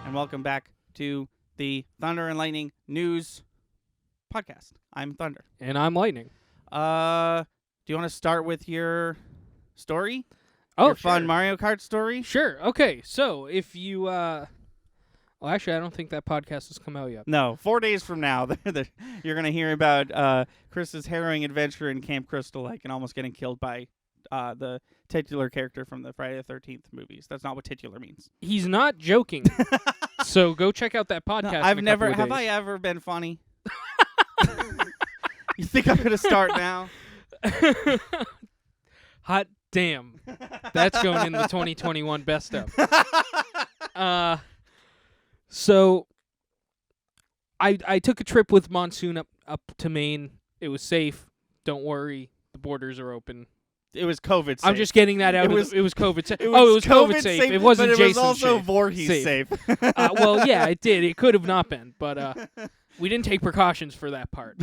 and welcome back to the Thunder and Lightning News podcast. I'm Thunder. And I'm Lightning. Do you want to start with your story? Oh, your fun sure. Mario Kart story? Sure. Okay, so if you... Well, actually, I don't think that podcast has come out yet. No, 4 days from now, you're going to hear about Chris's harrowing adventure in Camp Crystal Lake and almost getting killed by the titular character from the Friday the 13th movies. That's not what titular means. He's not joking. So go check out that podcast. No, have I ever been funny? You think I'm going to start now? Hot damn. That's going in the 2021 best of. So I took a trip with Monsoon up to Maine. It was safe. Don't worry. The borders are open. It was COVID safe. I'm just getting that out. It was COVID safe. It was COVID safe. It wasn't but it Jason was also safe. Voorhees safe. Well, yeah, it did. It could have not been, but we didn't take precautions for that part.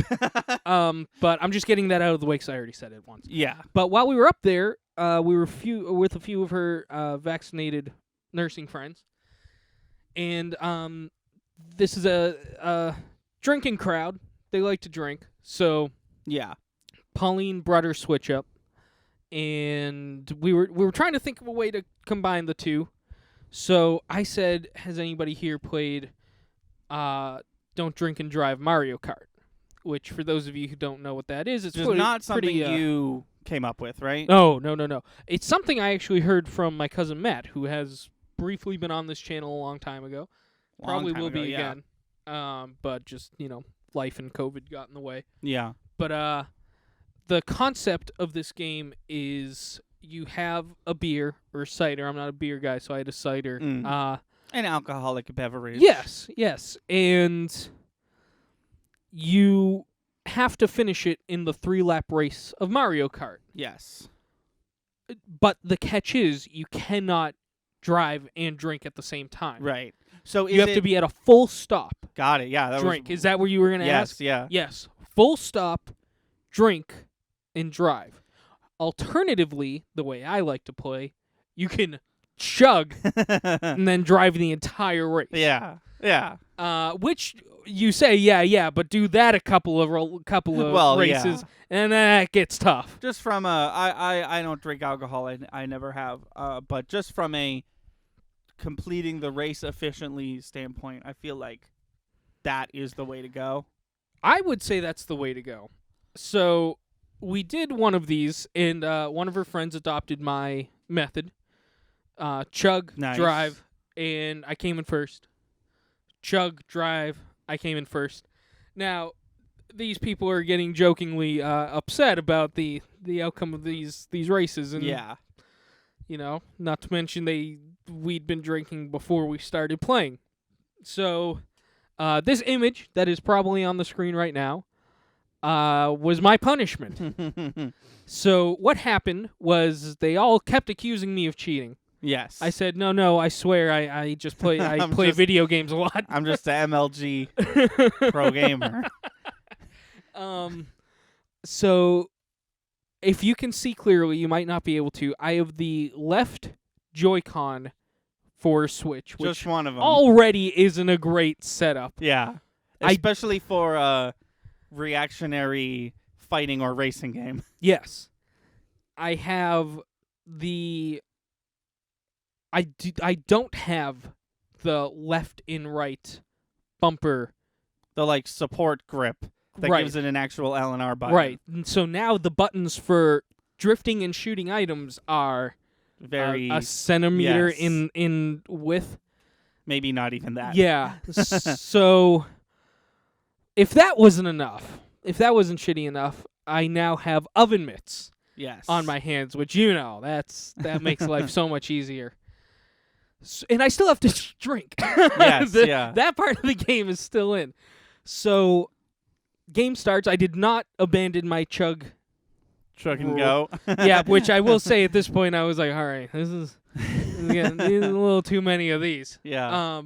But I'm just getting that out of the way because I already said it once. Yeah. But while we were up there, we were with a few of her vaccinated nursing friends, and this is a drinking crowd. They like to drink, so yeah. Pauline brought her Switch up. And we were trying to think of a way to combine the two. So I said, has anybody here played Don't Drink and Drive Mario Kart? Which, for those of you who don't know what that is, it's not something you came up with, right? No. It's something I actually heard from my cousin Matt, who has briefly been on this channel a long time ago. Probably will be again. But just, life and COVID got in the way. Yeah. But the concept of this game is you have a beer or cider. I'm not a beer guy, so I had a cider. An alcoholic beverage. Yes. And you have to finish it in the 3-lap race of Mario Kart. Yes. But the catch is you cannot drive and drink at the same time. Right. So you have to be at a full stop. Got it. Yeah. Drink. Is that what you were going to ask? Yeah. Yes. Full stop, drink, and drive. Alternatively, the way I like to play, you can chug and then drive the entire race. Yeah. Which you say, yeah, but do that a couple of races, and then that gets tough. Just from I don't drink alcohol. I never have. But just from a completing the race efficiently standpoint, I feel like that is the way to go. I would say that's the way to go. So we did one of these, and one of her friends adopted my method. Chug, nice. Drive, and I came in first. Chug, drive, I came in first. Now, these people are getting jokingly upset about the outcome of these races, and not to mention we'd been drinking before we started playing. So, this image that is probably on the screen right now was my punishment. So what happened was they all kept accusing me of cheating. Yes. I said, no, I swear I just play play video games a lot. I'm just an MLG pro gamer. So if you can see clearly, you might not be able to. I have the left Joy-Con for Switch, which just one of them already isn't a great setup. Yeah. Especially for reactionary fighting or racing game. Yes. I have I don't have the left and right bumper. The support grip that right. gives it an actual L and R button. Right. And so now the buttons for drifting and shooting items are very a centimeter in width. Maybe not even that. Yeah. So if that wasn't enough, if that wasn't shitty enough, I now have oven mitts on my hands, which that makes life so much easier. And I still have to drink. Yes, That part of the game is still in. So game starts. I did not abandon my chug and go. Yeah, which I will say at this point, I was like, all right, this is getting a little too many of these. Yeah.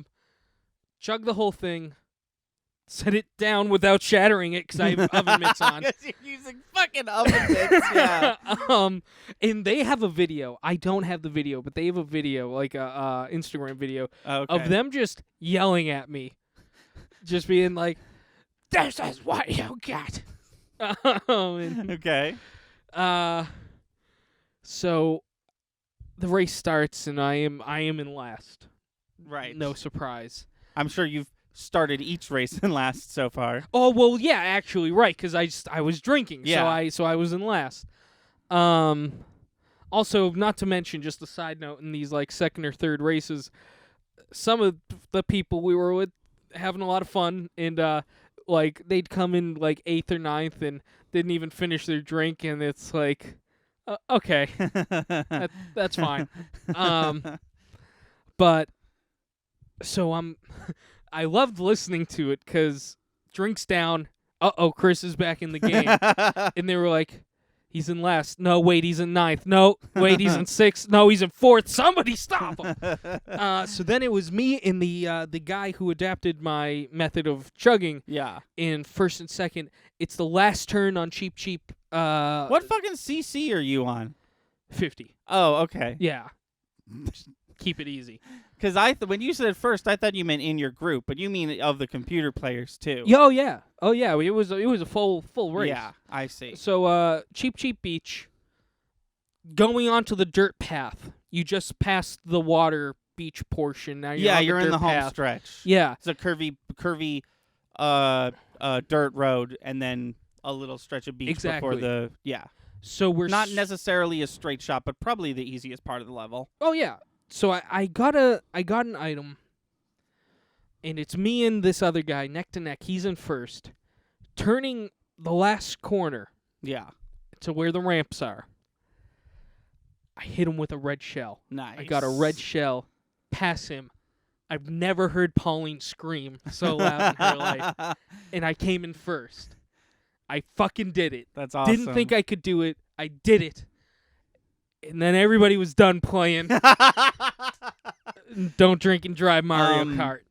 Chug the whole thing. set it down without shattering it because I have oven mitts on. You're using fucking oven mitts, yeah. And they have a video. I don't have the video, but they have a video, like a Instagram video of them just yelling at me, just being like, "This is what you get." Okay. So the race starts, and I am in last. Right. No surprise. I'm sure you've started each race in last so far. Oh well, yeah, actually, right, because I was drinking, Yeah. so I was in last. Also, not to mention, just a side note, in these like second or third races, some of the people we were with having a lot of fun, and like they'd come in like 8th or 9th and didn't even finish their drink, and it's like, okay, that's fine. But so I loved listening to it because drinks down. Chris is back in the game, and they were like, he's in last. No, wait, he's in 9th. No, wait, he's in 6th. No, he's in 4th. Somebody stop him. So then it was me and the guy who adapted my method of chugging. Yeah. In 1st and 2nd. It's the last turn on Cheap. What fucking CC are you on? 50. Oh, okay. Yeah. Keep it easy. Because when you said first, I thought you meant in your group, but you mean of the computer players too. Oh yeah. It was a full race. Yeah, I see. So Cheap Beach. Going onto the dirt path. You just passed the water beach portion. Now you're in the home path. stretch. Yeah. It's a curvy dirt road, and then a little stretch of beach before the So we're not necessarily a straight shot, but probably the easiest part of the level. Oh yeah. So I got an item, and it's me and this other guy neck to neck. He's in first, turning the last corner. Yeah. To where the ramps are. I hit him with a red shell. Nice. I got a red shell. Pass him. I've never heard Pauline scream so loud in her life, and I came in first. I fucking did it. That's awesome. Didn't think I could do it. I did it. And then everybody was done playing. Don't drink and drive Mario Kart.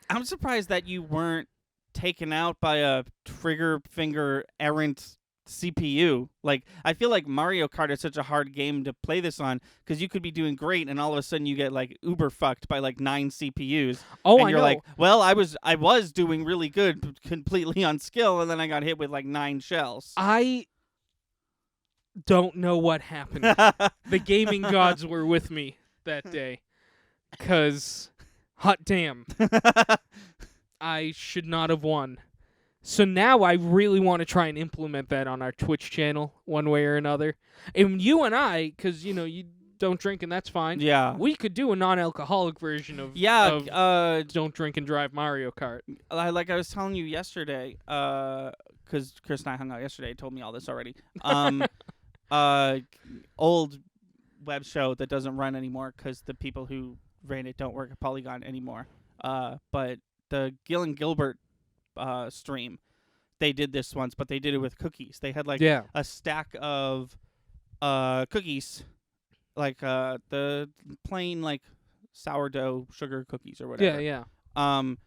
I'm surprised that you weren't taken out by a trigger finger errant CPU. Like, I feel like Mario Kart is such a hard game to play this on because you could be doing great and all of a sudden you get like uber fucked by like 9 CPUs. Oh, and I you're know. like, well, I was doing really good completely on skill, and then I got hit with like 9 shells. I don't know what happened. The gaming gods were with me that day. Because, hot damn, I should not have won. So now I really want to try and implement that on our Twitch channel one way or another. And you and I, because, you don't drink and that's fine. Yeah. We could do a non-alcoholic version of Don't Drink and Drive Mario Kart. Like I was telling you yesterday, because Chris and I hung out yesterday, told me all this already. Old web show that doesn't run anymore because the people who ran it don't work at Polygon anymore. But the Gil and Gilbert stream, they did this once, but they did it with cookies. They had like a stack of cookies, like the plain like sourdough sugar cookies or whatever. Yeah. And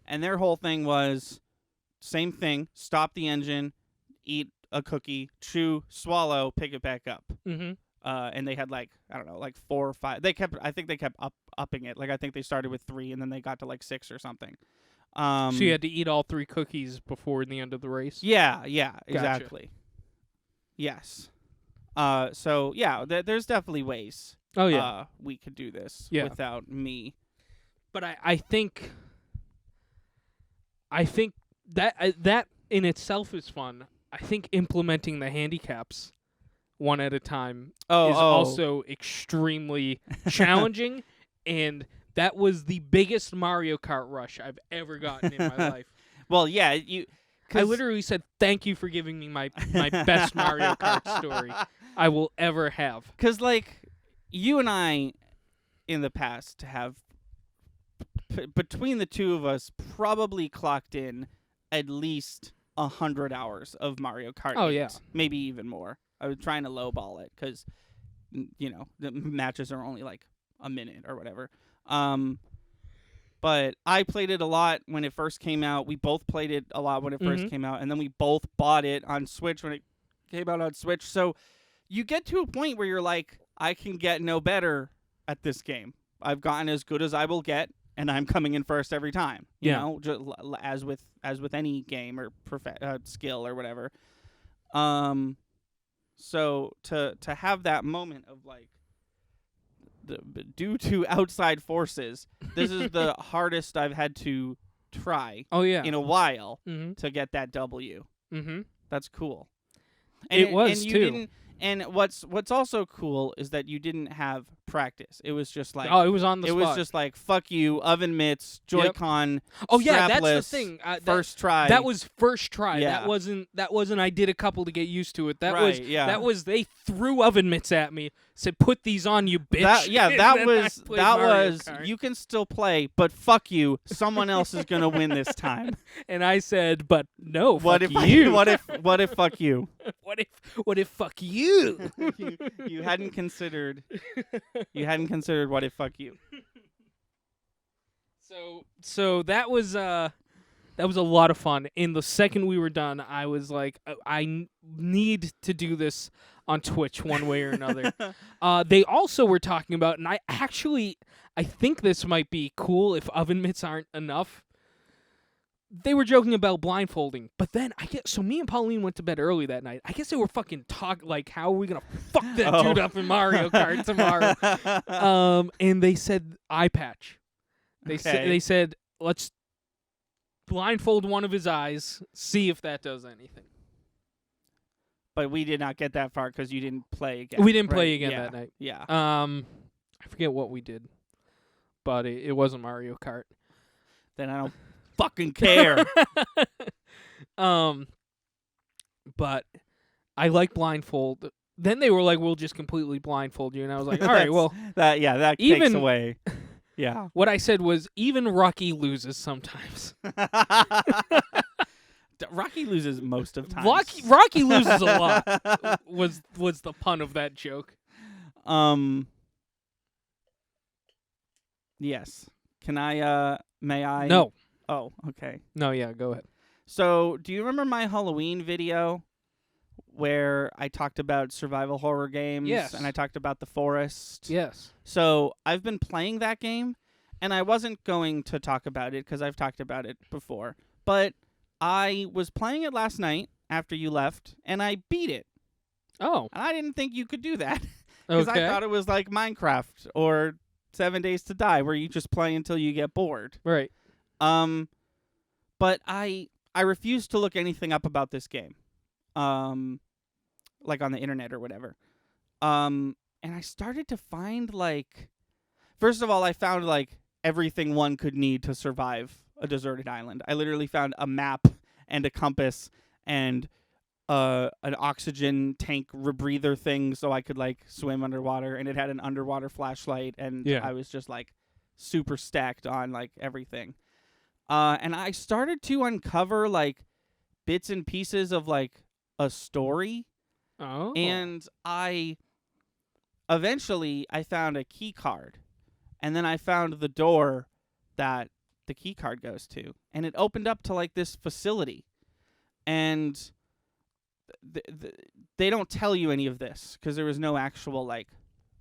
their whole thing was same thing: stop the engine, eat a cookie, chew, swallow, pick it back up. Mm-hmm. And they had like, I don't know, like 4 or 5. I think they kept upping it. Like I think they started with 3 and then they got to like 6 or something. So you had to eat all 3 cookies before the end of the race? Yeah, exactly. Gotcha. Yes. So yeah, there's definitely ways. Oh yeah. We could do this without me. But I think that in itself is fun. I think implementing the handicaps one at a time is also extremely challenging, and that was the biggest Mario Kart rush I've ever gotten in my life. Well, yeah, I literally said, thank you for giving me my best Mario Kart story I will ever have. Because, like, you and I, in the past, have, between the two of us, probably clocked in at least 100 hours of Mario Kart. Oh, yeah. Maybe even more. I was trying to lowball it because, the matches are only like a minute or whatever. But I played it a lot when it first came out. We both played it a lot when it first Mhm. came out, and then we both bought it on Switch when it came out on Switch. So you get to a point where you're like, I can get no better at this game. I've gotten as good as I will get, and I'm coming in first every time. You Yeah. know, as with any game or skill or whatever. So to have that moment of like, due to outside forces, this is the hardest I've had to try Oh yeah. in a while Mhm. to get that W. Mhm. That's cool. It was, and you too. Didn't, and what's also cool is that you didn't have practice. It was just like, Oh, it was on the it spot. was just like, fuck you, oven mitts, Yep. Joy-Con. Oh yeah, that's the strapless, thing. First try. That was first try. Yeah. That wasn't. I did a couple to get used to it. That Right, was. yeah. That was. They threw oven mitts at me. Said, "Put these on, you bitch." That And then I played Mario Kart. you can still play, but fuck you, someone else is gonna win this time. And I said, "But no, What fuck if you? what if fuck you? What if fuck you?" you hadn't considered what if fuck you. So that was a lot of fun. And the second we were done, I was like, I need to do this on Twitch one way or another. They also were talking about, and I think this might be cool if oven mitts aren't enough. They were joking about blindfolding, but then so me and Pauline went to bed early that night. I guess they were fucking like, how are we gonna fuck that dude up in Mario Kart tomorrow? And they said eye patch. They said, let's blindfold one of his eyes, see if that does anything. But we did not get that far because you didn't play again. We didn't play right? again Yeah. that night. Yeah. I forget what we did, but it wasn't Mario Kart. Then I don't fucking care. But I like blindfold. Then they were like, "We'll just completely blindfold you," and I was like, "All right, well." that takes Even- away. Yeah. What I said was, even Rocky loses sometimes. Rocky loses most of the time. Rocky loses a lot. Was the pun of that joke? Yes. Can I? May I? No. Oh, okay. No, yeah, go ahead. So, do you remember my Halloween video where I talked about survival horror games? Yes. And I talked about The Forest? Yes. So, I've been playing that game, and I wasn't going to talk about it because I've talked about it before. But I was playing it last night after you left, and I beat it. Oh. And I didn't think you could do that because Okay. I thought it was like Minecraft or 7 Days to Die where you just play until you get bored. Right. But I refuse to look anything up about this game, like on the internet or whatever. And I started to find like, first of all, I found like everything one could need to survive a deserted island. I literally found a map and a compass and an oxygen tank rebreather thing so I could like swim underwater, and it had an underwater flashlight, and Yeah. I was just like super stacked on like everything. And I started to uncover like bits and pieces of like a story, Oh. and I found a key card, and then I found the door that the key card goes to, and it opened up to like this facility, and they don't tell you any of this because there was no actual like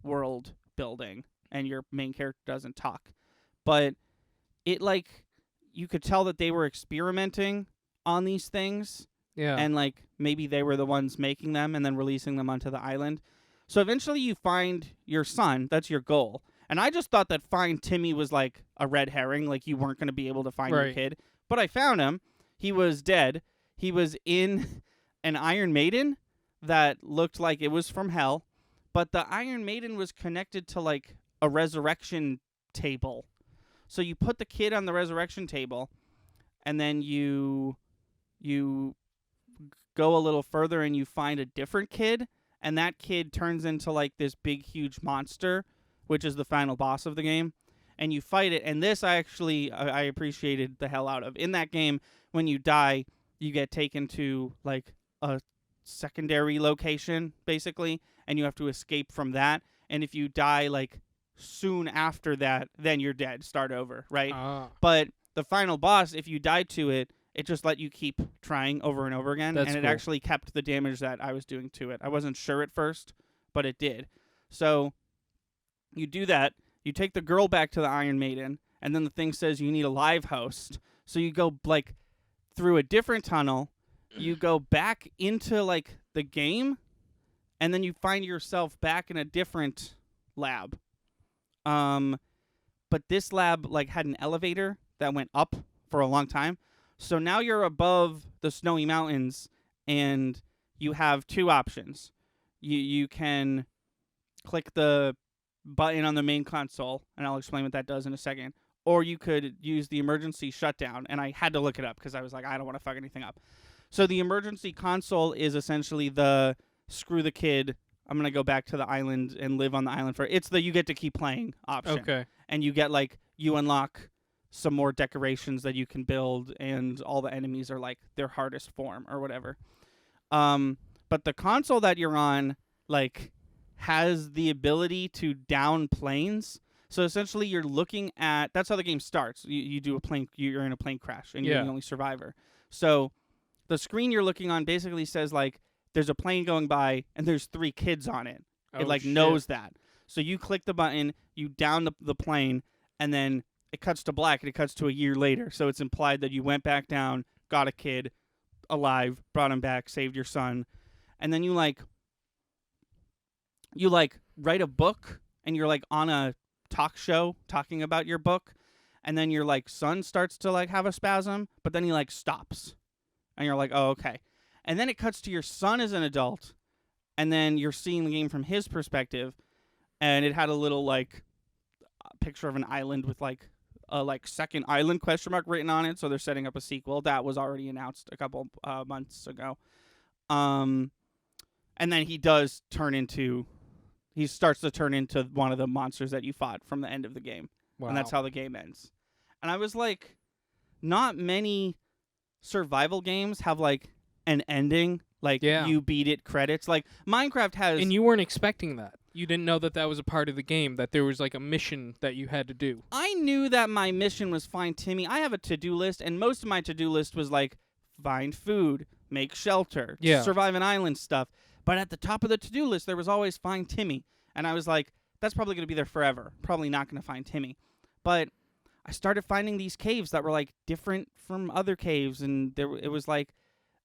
world building, and your main character doesn't talk, but it like you could tell that they were experimenting on these things, Yeah. and like maybe they were the ones making them and then releasing them onto the island. So eventually you find your son. That's your goal. And I just thought that Find Timmy was like a red herring, like you weren't going to be able to find your Right. kid. But I found him. He was dead. He was in an Iron Maiden that looked like it was from hell, but the Iron Maiden was connected to like a resurrection table. So you put the kid on the resurrection table, and then you go a little further and you find a different kid, and that kid turns into like this big huge monster, which is the final boss of the game, and you fight it. And this I appreciated the hell out of. In that game, when you die, you get taken to like a secondary location basically, and you have to escape from that. And if you die like soon after that, then you're dead. Start over, right? Ah, But the final boss, if you died to it, it just let you keep trying over and over again, That's and it cool. actually kept the damage that I was doing to it. I wasn't sure at first, but it did. So you do that. You take the girl back to the Iron Maiden, and then the thing says you need a live host. So you go like through a different tunnel. You go back into like the game, and then you find yourself back in a different lab. Um, but this lab like had an elevator that went up for a long time. So now you're above the snowy mountains, and you have two options. You can click the button on the main console, and I'll explain what that does in a second. Or you could use the emergency shutdown, and I had to look it up because I was like, I don't want to fuck anything up. So the emergency console is essentially the screw the kid. I'm gonna go back to the island and live on the island for. It's the you get to keep playing option. okay. And you get like you unlock some more decorations that you can build, and all the enemies are like their hardest form or whatever. But the console that you're on like has the ability to down planes. So essentially, you're looking at that's how the game starts. You do a plane. You're in a plane crash, and you're Yeah. the only survivor. So the screen you're looking on basically says like there's a plane going by, and there's 3 kids on it. It Oh, like shit. knows that. So you click the button, you down the plane, and then it cuts to black, and it cuts to a year later. So it's implied that you went back down, got a kid alive, brought him back, saved your son, and then you write a book, and you're like on a talk show talking about your book, and then your like son starts to like have a spasm, but then he like stops, and you're like, oh, okay. And then it cuts to your son as an adult, and then you're seeing the game from his perspective, and it had a little like picture of an island with like a like second island question mark written on it. So they're setting up a sequel that was already announced a couple months ago. And then he starts to turn into one of the monsters that you fought from the end of the game. Wow. And that's how the game ends. And I was like, not many survival games have like an ending, like Yeah. you beat it credits. Like Minecraft has. And you weren't expecting that. You didn't know that that was a part of the game, that there was like a mission that you had to do. I knew that my mission was find Timmy. I have a to-do list, and most of my to-do list was like find food, make shelter, Yeah. survive an island stuff. But at the top of the to-do list, there was always find Timmy. And I was like, that's probably going to be there forever. Probably not going to find Timmy. But I started finding these caves that were like different from other caves, and it was like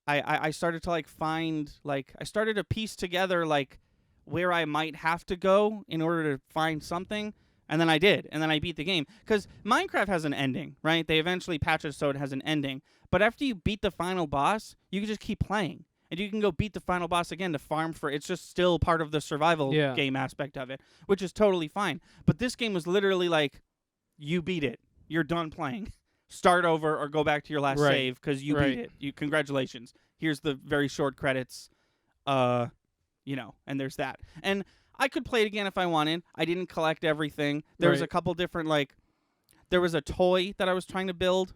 I started to like find like I started to piece together like where I might have to go in order to find something, and then I did, and then I beat the game. Because Minecraft has an ending, right? They eventually patch it so it has an ending. But after you beat the final boss, you can just keep playing. And you can go beat the final boss again to farm for it's just still part of the survival Yeah. game aspect of it, which is totally fine. But this game was literally like, you beat it. You're done playing. Start over or go back to your last Right. save because you Right. beat it. You congratulations. Here's the very short credits. And there's that. And I could play it again if I wanted. I didn't collect everything. There was a Right. couple different there was a toy that I was trying to build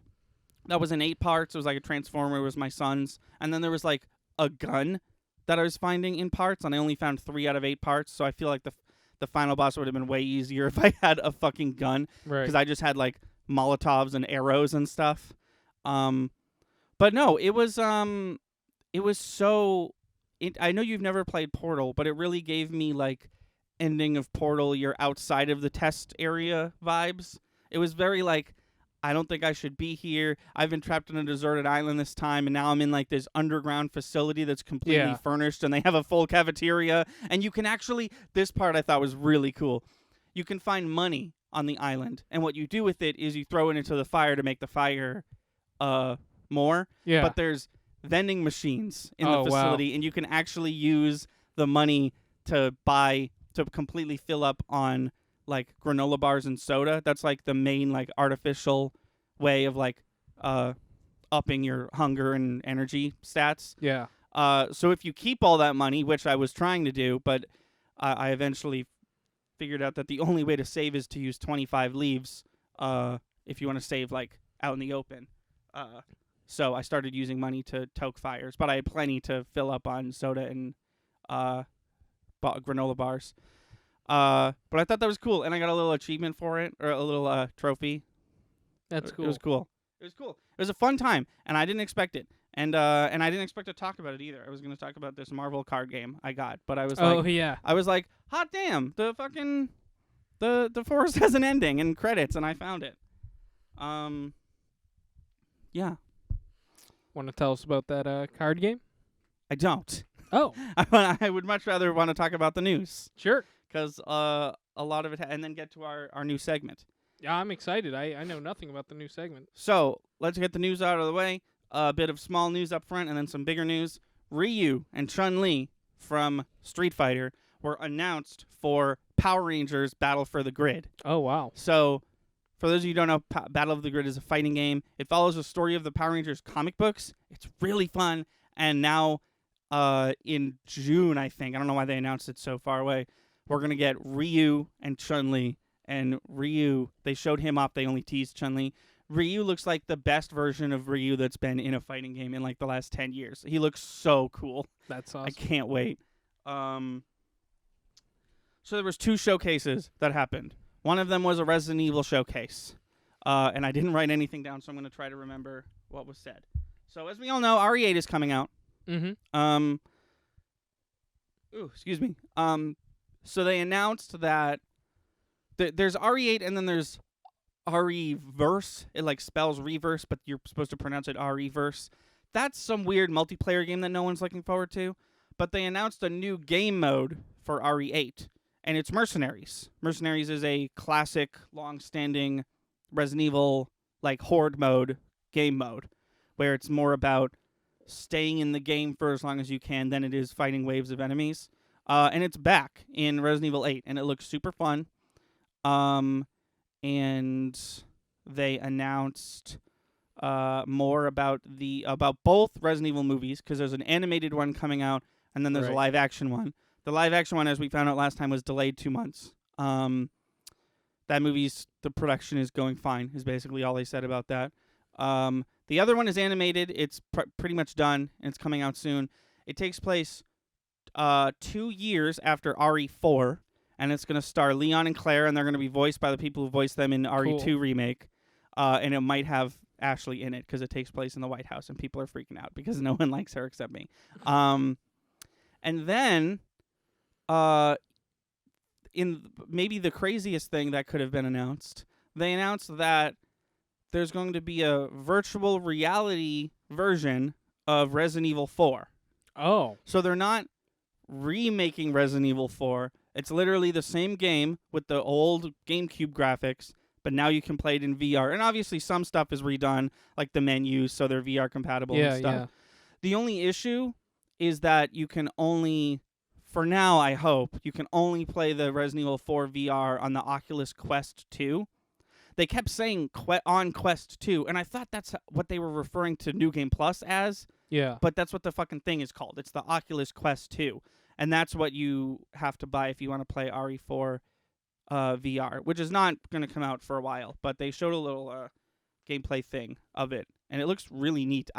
that was in 8 parts. It was like a transformer. It was my son's. And then there was like a gun that I was finding in parts, and I only found 3 out of 8 parts. So I feel like the final boss would have been way easier if I had a fucking gun, Right. because I just had like Molotovs and arrows and stuff. But no, it was so. I know you've never played Portal, but it really gave me like ending of Portal. You're outside of the test area vibes. It was very like, I don't think I should be here. I've been trapped on a deserted island this time, and now I'm in like this underground facility that's completely Yeah. furnished, and they have a full cafeteria. And you can actually, this part I thought was really cool. You can find money on the island, and what you do with it is you throw it into the fire to make the fire more. Yeah. But there's vending machines in Oh, the wow. facility, and you can actually use the money to completely fill up on like granola bars and soda. That's like the main like artificial way of like upping your hunger and energy stats. Yeah. So if you keep all that money, which I was trying to do, but I eventually figured out that the only way to save is to use 25 leaves if you want to save like out in the open. So I started using money to toke fires, but I had plenty to fill up on soda and granola bars. But I thought that was cool, and I got a little achievement for it, or a little trophy. That's cool. It was cool. It was cool. It was a fun time, and I didn't expect it. And I didn't expect to talk about it either. I was going to talk about this Marvel card game I got, but I was Oh yeah. hot damn, the fucking the forest has an ending and credits, and I found it. Yeah, Want to tell us about that card game? I don't. Oh, I would much rather want to talk about the news sure. because a lot of it, and then get to our new segment. Yeah, I'm excited. I know nothing about the new segment. So let's get the news out of the way. A bit of small news up front, and then some bigger news. Ryu and Chun-Li from Street Fighter were announced for Power Rangers Battle for the Grid. Oh wow. So, for those of you who don't know, Battle of the Grid is a fighting game. It follows the story of the Power Rangers comic books. It's really fun. And now, in June, I think, I don't know why they announced it so far away, we're going to get Ryu and Chun-Li. And Ryu, they showed him off. They only teased Chun-Li. Ryu looks like the best version of Ryu that's been in a fighting game in like the last 10 years. He looks so cool. That's awesome. I can't wait. So there was 2 showcases that happened. One of them was a Resident Evil showcase. And I didn't write anything down, so I'm going to try to remember what was said. So as we all know, RE8 is coming out. Mm-hmm. Excuse me. So they announced that there's RE8 and then there's RE-verse. It like spells reverse, but you're supposed to pronounce it RE-verse. That's some weird multiplayer game that no one's looking forward to. But they announced a new game mode for RE8, and it's Mercenaries. Mercenaries is a classic, long-standing Resident Evil like horde mode game mode, where it's more about staying in the game for as long as you can than it is fighting waves of enemies. And it's back in Resident Evil 8, and it looks super fun. And they announced more about both Resident Evil movies, because there's an animated one coming out, and then there's a live action one. The live action one, as we found out last time, was delayed 2 months. That the production is going fine, is basically all they said about that. The other one is animated. It's pretty much done, and it's coming out soon. It takes place 2 years after RE4, and it's going to star Leon and Claire, and they're going to be voiced by the people who voiced them in RE2 remake. And it might have Ashley in it because it takes place in the White House, and people are freaking out because no one likes her except me. And then, in maybe the craziest thing that could have been announced, they announced that there's going to be a virtual reality version of Resident Evil 4. Oh. So they're not remaking Resident Evil 4. It's literally the same game with the old GameCube graphics, but now you can play it in VR. And obviously some stuff is redone, like the menus, so they're VR compatible and stuff. Yeah. The only issue is that you can only, for now I hope, you can only play the Resident Evil 4 VR on the Oculus Quest 2. They kept saying on Quest 2, and I thought that's what they were referring to New Game Plus as. Yeah. But that's what the fucking thing is called. It's the Oculus Quest 2. And that's what you have to buy if you want to play RE4 VR, which is not going to come out for a while. But they showed a little gameplay thing of it, and it looks really neat.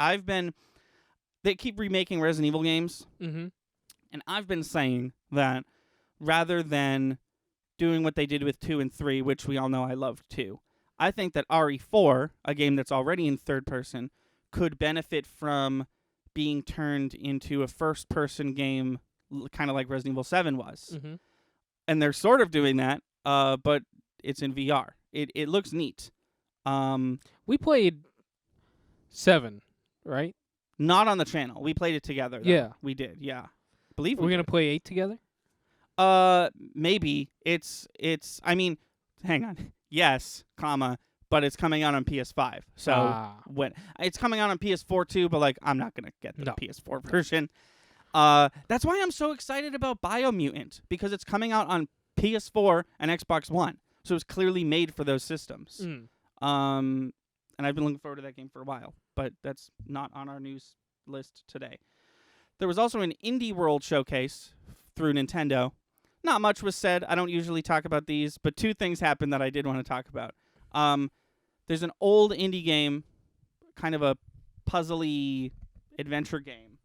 They keep remaking Resident Evil games, Mm-hmm. and I've been saying that rather than doing what they did with 2 and 3, which we all know I loved 2, I think that RE4, a game that's already in third person, could benefit from being turned into a first-person game, kind of like Resident Evil 7 was. Mm-hmm. And they're sort of doing that, but it's in VR. It looks neat. We played 7, right? Not on the channel. We played it together, though. Yeah. We did, yeah. Believe We're going to play 8 together? Maybe. I mean, hang on. Yes, but it's coming out on PS5. So when it's coming out on PS4 too, but like I'm not going to get the PS4 version. That's why I'm so excited about Biomutant, because it's coming out on PS4 and Xbox One. So it's clearly made for those systems. And I've been looking forward to that game for a while, but that's not on our news list today. There was also an Indie World showcase through Nintendo. Not much was said. I don't usually talk about these, but 2 things happened that I did want to talk about. There's an old indie game, kind of a puzzly adventure game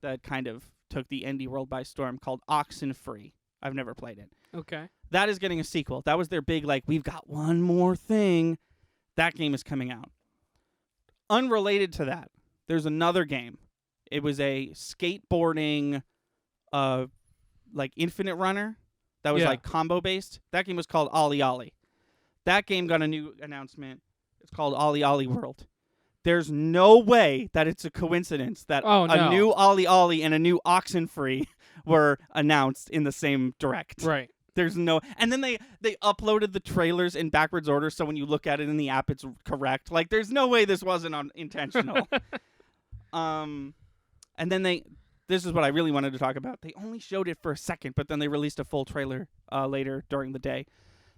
that kind of took the indie world by storm, called Oxenfree. I've never played it. Okay. That is getting a sequel. That was their big, like, we've got one more thing. That game is coming out. Unrelated to that, there's another game. It was a skateboarding, like, infinite runner that was, like, combo-based. That game was called Ollie Ollie. That game got a new announcement. It's called Ollie Ollie World. There's no way that it's a coincidence that a new Ollie Ollie and a new Oxenfree were announced in the same direct. Right. There's no, and then they uploaded the trailers in backwards order, so when you look at it in the app, it's correct. Like, there's no way this wasn't intentional. And then this is what I really wanted to talk about. They only showed it for a second, but then they released a full trailer later during the day.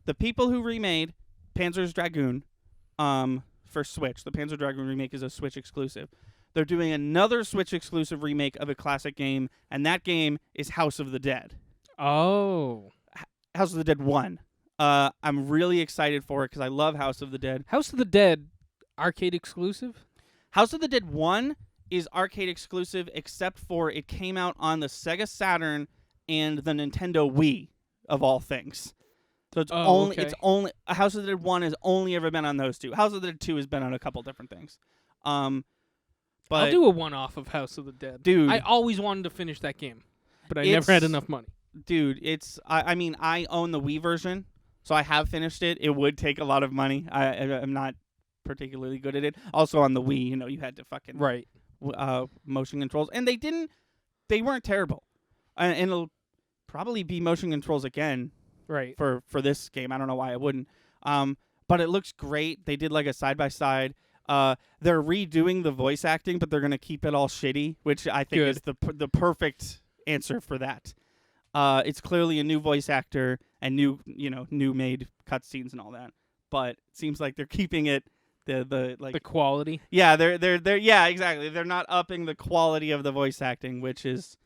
The people who remade Panzer's Dragoon, for Switch, the Panzer Dragoon remake is a Switch exclusive. They're doing another Switch exclusive remake of a classic game, and that game is House of the Dead. Oh. House of the Dead 1. I'm really excited for it because I love House of the Dead. House of the Dead, arcade exclusive? House of the Dead 1 is arcade exclusive, except for it came out on the Sega Saturn and the Nintendo Wii, of all things. So it's only House of the Dead 1 has only ever been on those two. House of the Dead 2 has been on a couple different things. But I'll do a one-off of House of the Dead. Dude. I always wanted to finish that game, but I never had enough money. Dude, it's I mean, I own the Wii version, so I have finished it. It would take a lot of money. I'm not particularly good at it. Also on the Wii, you had to fucking motion controls, and they weren't terrible. And it'll probably be motion controls again. Right. For this game. I don't know why I wouldn't. But it looks great. They did like a side by side. They're redoing the voice acting, but they're gonna keep it all shitty, which I think is the perfect answer for that. It's clearly a new voice actor and new made cutscenes and all that. But it seems like they're keeping it the quality. Yeah, they're yeah, exactly. They're not upping the quality of the voice acting, which is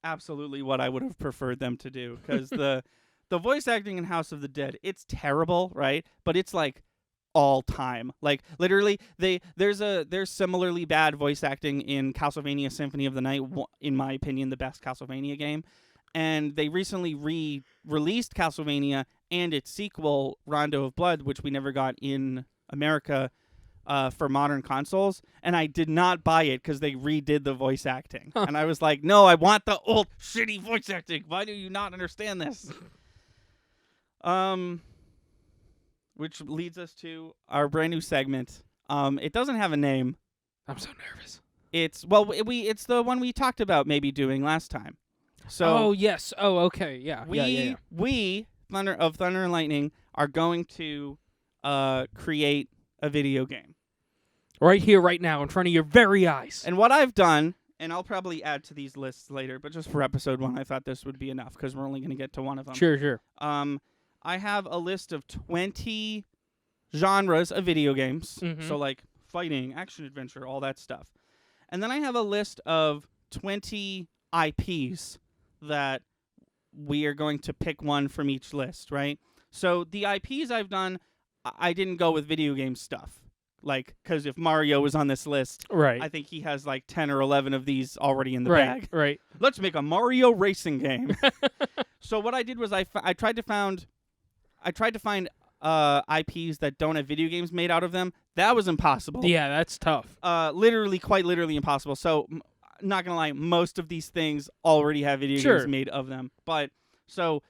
absolutely what I would have preferred them to do, because the voice acting in House of the Dead, it's terrible, right? But it's like all time. Like literally, there's similarly bad voice acting in Castlevania Symphony of the Night, in my opinion, the best Castlevania game. And they recently re-released Castlevania and its sequel, Rondo of Blood, which we never got in America, for modern consoles, and I did not buy it because they redid the voice acting. And I was like, no, I want the old shitty voice acting. Why do you not understand this? Which leads us to our brand new segment. It doesn't have a name. I'm so nervous. It's the one we talked about maybe doing last time. So yes. Oh, okay. Yeah. We Thunder and Lightning are going to create a video game. Right here, right now, in front of your very eyes. And what I've done, and I'll probably add to these lists later, but just for episode 1, I thought this would be enough because we're only going to get to one of them. Sure. I have a list of 20 genres of video games. Mm-hmm. So like fighting, action adventure, all that stuff. And then I have a list of 20 IPs that we are going to pick one from each list, right? So the IPs I've done, I didn't go with video game stuff. Like, because if Mario was on this list, right, I think he has like 10 or 11 of these already in the bag. Right. Let's make a Mario racing game. So what I did was I tried to find IPs that don't have video games made out of them. That was impossible. Yeah, that's tough. Quite literally impossible. So, not gonna lie, most of these things already have video games made of them. But so.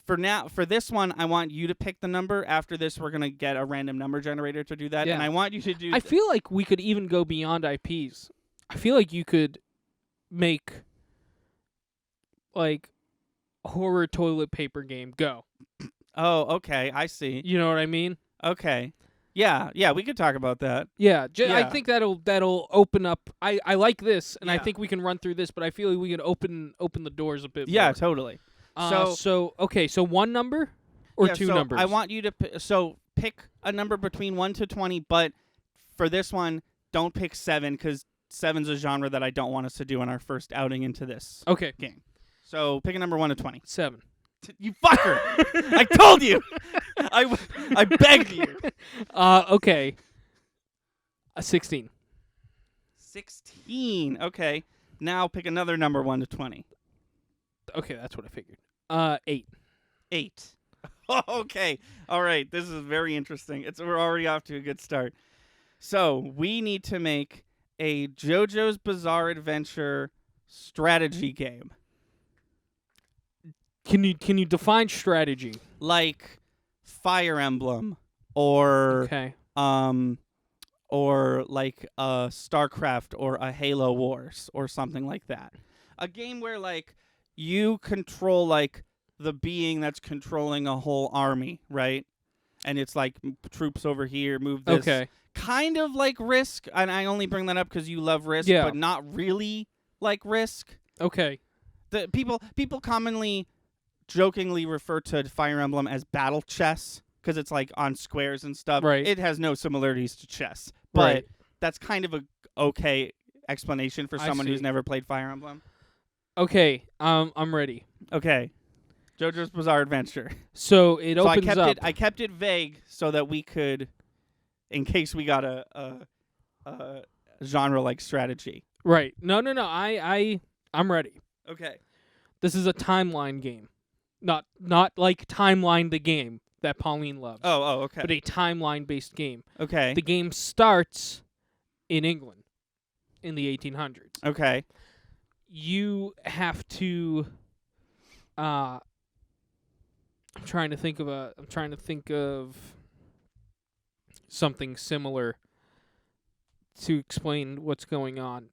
For this one, I want you to pick the number. After this, we're going to get a random number generator to do that. Yeah. And I want you to do... I feel like we could even go beyond IPs. I feel like you could make, like, a horror toilet paper game. Go. Oh, okay. I see. You know what I mean? Okay. Yeah, we could talk about that. Yeah. I think that'll open up... I like this, and I think we can run through this, but I feel like we can open the doors a bit more. Yeah, totally. So one number or two numbers? I want you to pick a number between 1 to 20, but for this one, don't pick 7 because 7's a genre that I don't want us to do in our first outing into this game. So pick a number 1 to 20. 7. You fucker! I told you! I begged you! Okay. 16. 16. Okay. Now pick another number 1 to 20. Okay, that's what I figured. 8. 8. Okay. All right. This is very interesting. We're already off to a good start. So we need to make a JoJo's Bizarre Adventure strategy game, Can you define strategy? like Fire Emblem, or Okay. or like a StarCraft or a Halo Wars or something like that. A game where like you control like the being that's controlling a whole army, right? And it's like troops over here, move this. Okay. Kind of like Risk, and I only bring that up because you love Risk, Yeah. but not really like Risk. Okay. The people commonly jokingly refer to Fire Emblem as battle chess because it's like on squares and stuff. Right. It has no similarities to chess, but Right. that's kind of a okay explanation for I someone who's see. never played Fire Emblem. Okay. I'm ready. Okay, JoJo's Bizarre Adventure. So it So opens up. I kept it vague so that we could, in case we got a genre like strategy. Right. No. I'm ready. Okay. This is a timeline game. Not like Timeline the game that Pauline loves. Oh, okay. But a timeline-based game. Okay. The game starts in England in the 1800s. Okay. You have to I'm trying to think of something similar to explain what's going on.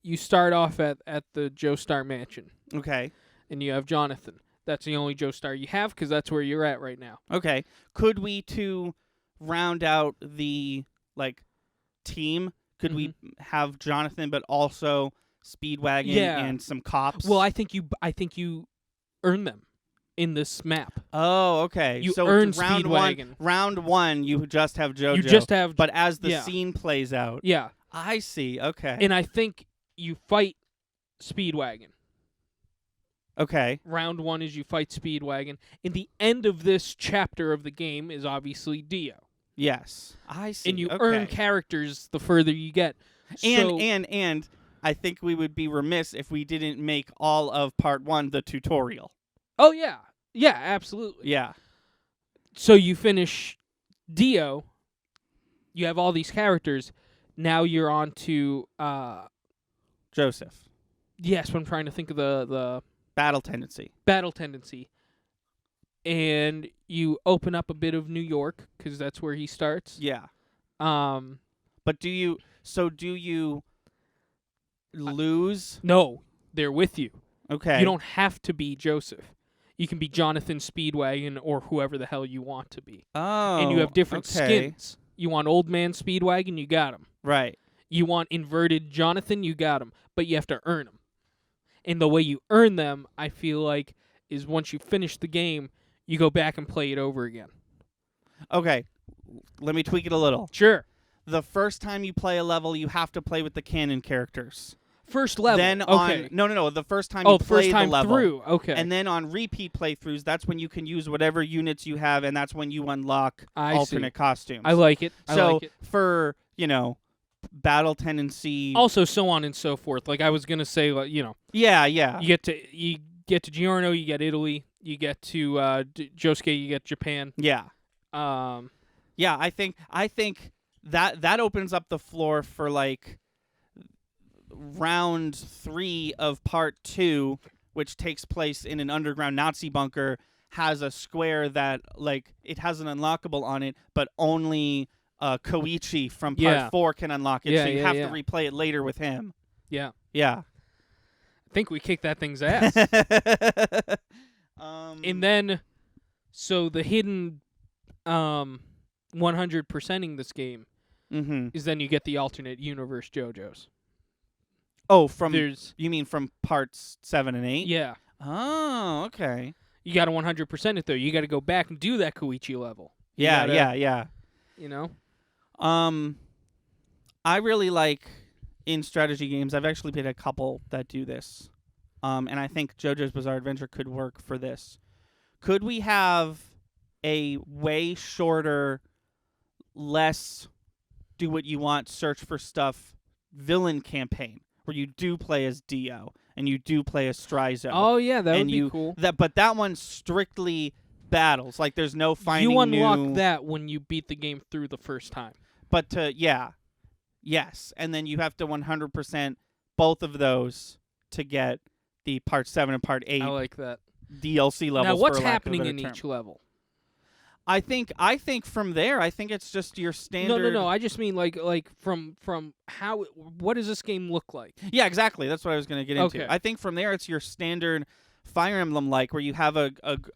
You start off at the Joestar Mansion, Okay. and you have Jonathan. That's the only Joestar you have because that's where you're at right now. Okay. Could we, to round out the like team, could we have Jonathan but also Speedwagon and some cops? Well, I think you earn them in this map. Oh, okay. You so earn round Speedwagon. Round 1 you just have JoJo. You just have but as the yeah. scene plays out. Yeah. I see. Okay. And I think you fight Speedwagon. Okay. Round 1 is you fight Speedwagon. And the end of this chapter of the game is obviously Dio. Yes. I see. And you okay. earn characters the further you get. And I think we would be remiss if we didn't make all of part 1 the tutorial. Oh, yeah. Yeah, absolutely. Yeah. So you finish Dio. You have all these characters. Now you're on to Joseph. yes, but I'm trying to think of the Battle tendency. battle tendency. And you open up a bit of New York because that's where he starts. Yeah. Um, But do you lose? no, they're with you. Okay. You don't have to be Joseph. You can be Jonathan Speedwagon or whoever the hell you want to be. Oh. And you have different okay. skins. You want Old Man Speedwagon, you got him. Right. You want Inverted Jonathan, you got him. But you have to earn them. And the way you earn them, I feel like, is once you finish the game, you go back and play it over again. Okay. Let me tweak it a little. Sure. The first time you play a level, you have to play with the canon characters. First level. Then okay. no. The first time Oh, you the play first time the level. through. Okay. And then on repeat playthroughs, that's when you can use whatever units you have, and that's when you unlock I alternate see. costumes. I like it. I so like it. for, battle tendency. Also, so on and so forth. Like I was gonna say, like, Yeah. you get to Giorno, you get Italy, you get to Josuke, you get Japan. Yeah. Yeah, I think that opens up the floor for like round 3 of part 2, which takes place in an underground Nazi bunker, has a square that like it has an unlockable on it, but only Koichi from part 4 can unlock it. Yeah, so you yeah, have yeah. to replay it later with him. Yeah. Yeah. I think we kicked that thing's ass. And then, so the hidden 100%ing this game is then you get the alternate universe JoJo's. Oh, you mean from parts 7 and 8? Yeah. Oh, okay. You got to 100% it, though. You got to go back and do that Koichi level. Yeah. You know? I really like, in strategy games, I've actually played a couple that do this. And I think JoJo's Bizarre Adventure could work for this. Could we have a way shorter, less do what you want, search for stuff villain campaign where you do play as Dio and you do play a Strizo. Oh yeah, that would and be you cool. but that one's strictly battles. Like there's no finding You unlock new. that when you beat the game through the first time. But yes, and then you have to 100% both of those to get the Part 7 and Part 8 I like that. DLC levels. Now, what's for lack of a happening better in term. each level? I think from there, I think it's just your standard. No. I just mean like from how. What does this game look like? Yeah, exactly. That's what I was going to get into. Okay. I think from there, it's your standard Fire Emblem like, where you have a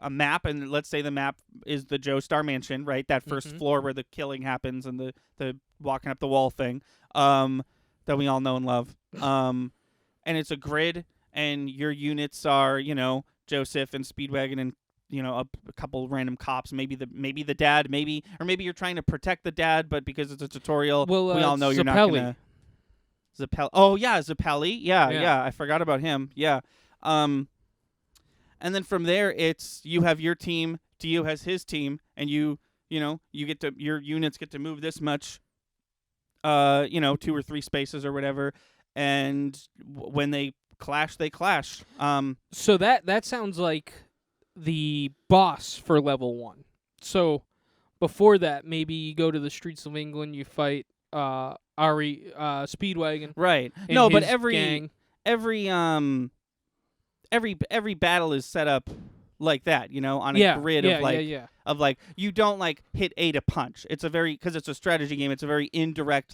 map, and let's say the map is the Joestar Mansion, right? That first floor where the killing happens and the walking up the wall thing, that we all know and love. And it's a grid, and your units are, Joseph and Speedwagon and a couple random cops, maybe the dad, or maybe you're trying to protect the dad, but because it's a tutorial, Well, we all know you're not gonna. Zappelli. Oh yeah, Zappelli. Yeah, I forgot about him. Yeah. And then from there, it's you have your team, Dio has his team, and you get to your units get to move this much, 2 or 3 spaces or whatever, and when they clash, they clash. So that sounds like the boss for level 1. So before that, maybe you go to the streets of England, you fight Ari Speedwagon. Right. And No, but his gang. every battle is set up like that, on a grid of like you don't hit A to punch. It's because it's a strategy game. It's a very indirect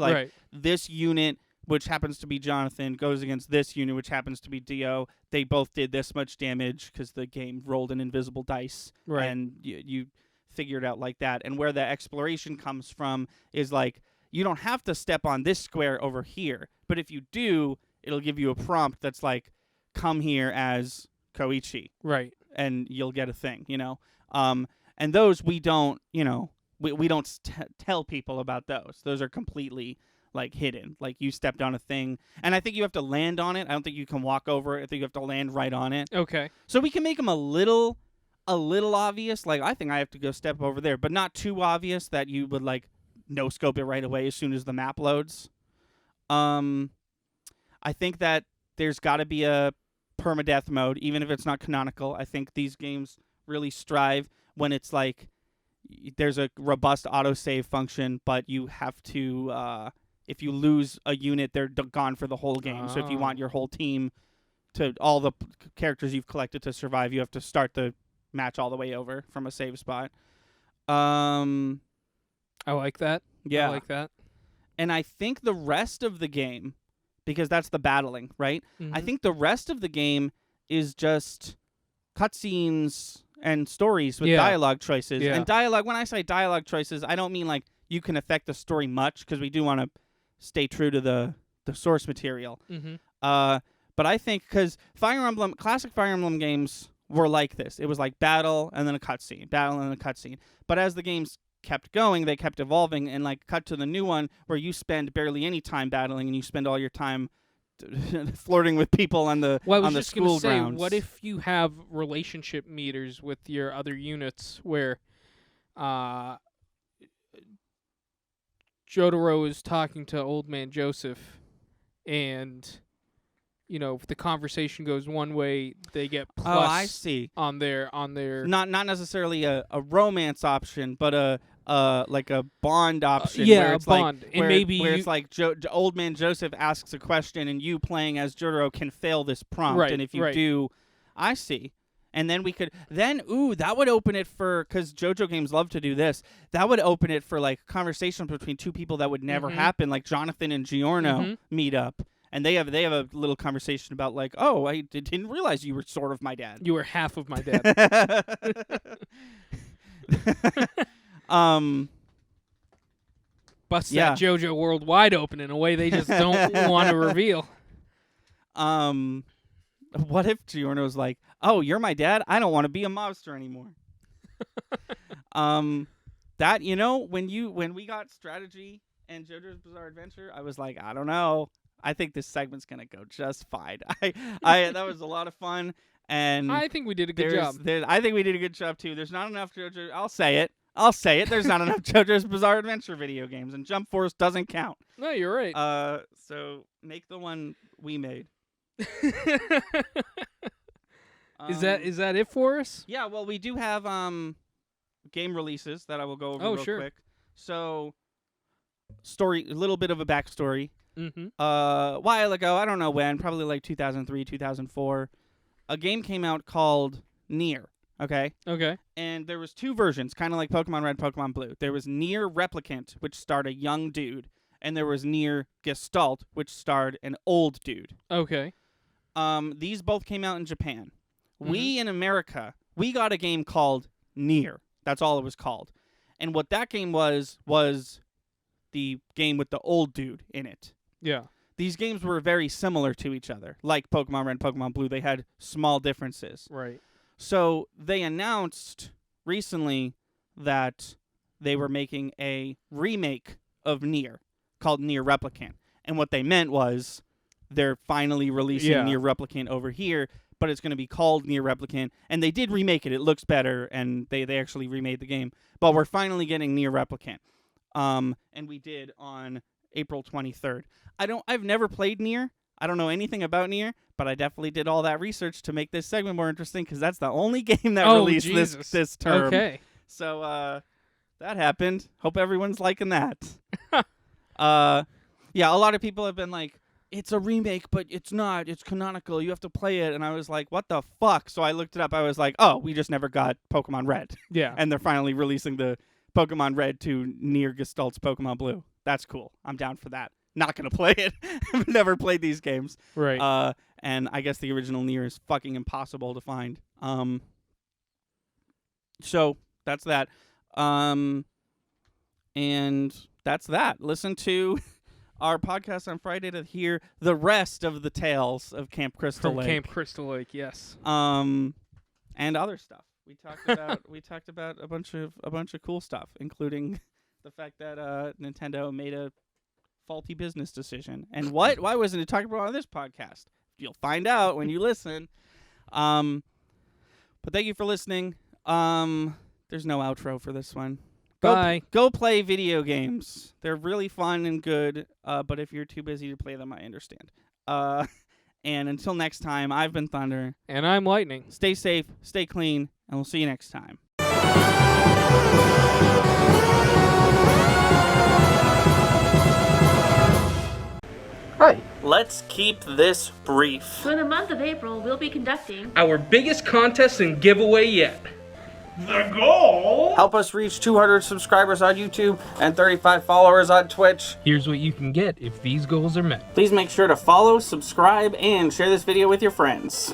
this unit, which happens to be Jonathan, goes against this unit, which happens to be Dio. They both did this much damage because the game rolled an invisible dice, and you figure it out like that. And where the exploration comes from is you don't have to step on this square over here, but if you do, it'll give you a prompt that's like, come here as Koichi, right? And you'll get a thing, and those we don't, we don't tell people about those. Those are completely hidden. You stepped on a thing, and I think you have to land on it. I don't think you can walk over it. I think you have to land right on it. Okay. So we can make them a little obvious. I think I have to go step over there, but not too obvious that you would no scope it right away as soon as the map loads. I think that there's got to be a permadeath mode, even if it's not canonical. I think these games really strive when it's there's a robust autosave function, but you have to if you lose a unit, they're gone for the whole game. So if you want your whole team to all the characters you've collected to survive, you have to start the match all the way over from a save spot. I like that. Yeah. I like that. And I think the rest of the game, because that's the battling, right? Mm-hmm. I think the rest of the game is just cutscenes and stories with dialogue choices. Yeah. And dialogue, when I say dialogue choices, I don't mean you can affect the story much, because we do want to stay true to the source material. Mm-hmm. But I think because classic Fire Emblem games were like this. It was battle and then a cutscene, battle and then a cutscene. But as the games kept going, they kept evolving, and cut to the new one where you spend barely any time battling, and you spend all your time flirting with people on the well, I was on the just school gonna say, grounds. what if you have relationship meters with your other units where Jotaro is talking to old man Joseph, and if the conversation goes one way, they get plus I see. on their not necessarily a romance option, but a bond option. yeah, where a it's bond. And where, maybe where it's old man Joseph asks a question, and you playing as Jotaro can fail this prompt, Right, and if you right. do, I see. And then we could that would open it for, because JoJo games love to do this. That would open it for conversations between two people that would never happen, like Jonathan and Giorno meet up, and they have a little conversation about oh, I didn't realize you were sort of my dad. you were half of my dad. Bust that JoJo world wide open in a way they just don't want to reveal. What if Giorno's oh, you're my dad? I don't want to be a mobster anymore. That when we got strategy and JoJo's Bizarre Adventure, I was I don't know. I think this segment's gonna go just fine. That was a lot of fun, and I think we did a good job. I think we did a good job too. There's not enough JoJo. I'll say it. There's not enough JoJo's Bizarre Adventure video games, and Jump Force doesn't count. No, you're right. So make the one we made. Is that it for us? Yeah, well, we do have game releases that I will go over real sure. quick. So, a little bit of a backstory. Mm-hmm. A while ago, I don't know when, probably like 2003, 2004, a game came out called Nier. Okay. Okay. And there was two versions, kind of like Pokemon Red, Pokemon Blue. There was Nier Replicant, which starred a young dude, and there was Nier Gestalt, which starred an old dude. Okay. These both came out in Japan. We in America, we got a game called Nier. That's all it was called. And what that game was the game with the old dude in it. Yeah. These games were very similar to each other. Like Pokemon Red and Pokemon Blue, they had small differences. Right. So they announced recently that they were making a remake of Nier called Nier Replicant. And what they meant was they're finally releasing Nier Replicant over here, but it's going to be called Nier Replicant. And they did remake it. It looks better, and they actually remade the game. But we're finally getting Nier Replicant. And we did on April 23rd. I've never played Nier. I don't know anything about Nier, but I definitely did all that research to make this segment more interesting because that's the only game that released this term. Okay. So that happened. Hope everyone's liking that. Yeah, a lot of people have been like, it's a remake, but it's not. It's canonical. You have to play it. And I was like, what the fuck? So I looked it up. I was like, oh, we just never got Pokemon Red. Yeah. And they're finally releasing the Pokemon Red to Nier Gestalt's Pokemon Blue. That's cool. I'm down for that. Not going to play it. I've never played these games. Right. And I guess the original Nier is fucking impossible to find. So that's that. And that's that. Listen to our podcast on Friday to hear the rest of the tales of Camp Crystal Lake. Camp Crystal Lake, yes. And other stuff. We talked about a bunch of cool stuff, including the fact that Nintendo made a faulty business decision. And why wasn't it talked about on this podcast? You'll find out when you listen. But thank you for listening. There's no outro for this one. Bye. Go play video games. They're really fun and good. But if you're too busy to play them, I understand. And until next time, I've been Thunder. And I'm Lightning. Stay safe, stay clean, and we'll see you next time. Hi. Let's keep this brief. For the month of April, we'll be conducting our biggest contest and giveaway yet. The goal? Help us reach 200 subscribers on YouTube and 35 followers on Twitch. Here's what you can get if these goals are met. Please make sure to follow, subscribe, and share this video with your friends.